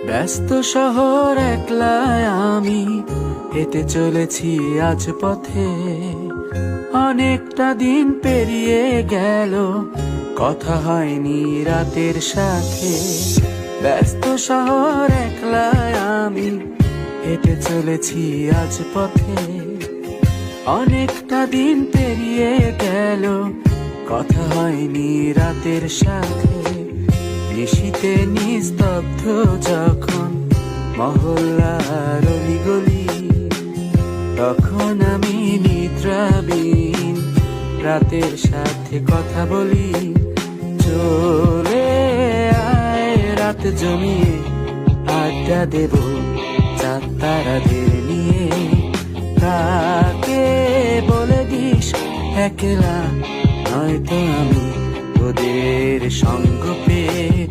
ব্যস্ত শহর একলাই আমি হেঁটে চলেছি আজ পথে। অনেকটা দিন পেরিয়ে গেল, কথা হয়নি রাতের সাথে। ব্যস্ত শহর একলাই আমি হেঁটে চলেছি আজ পথে। অনেকটা দিন পেরিয়ে গেল, কথা হয়নি রাতের সাথে। নিশীতে নিস্তব্ধ যখন মহল্লার অলিগলি, তখন আমি নিদ্রাবিহীন রাতের সাথে কথা বলি। চলে আয় রাত জমিয়ে আড্ডা দেব চাঁদ তারাদের নিয়ে। কাকে বলে দিস একলা নয়তো আমি ওদের সঙ্গ পেয়ে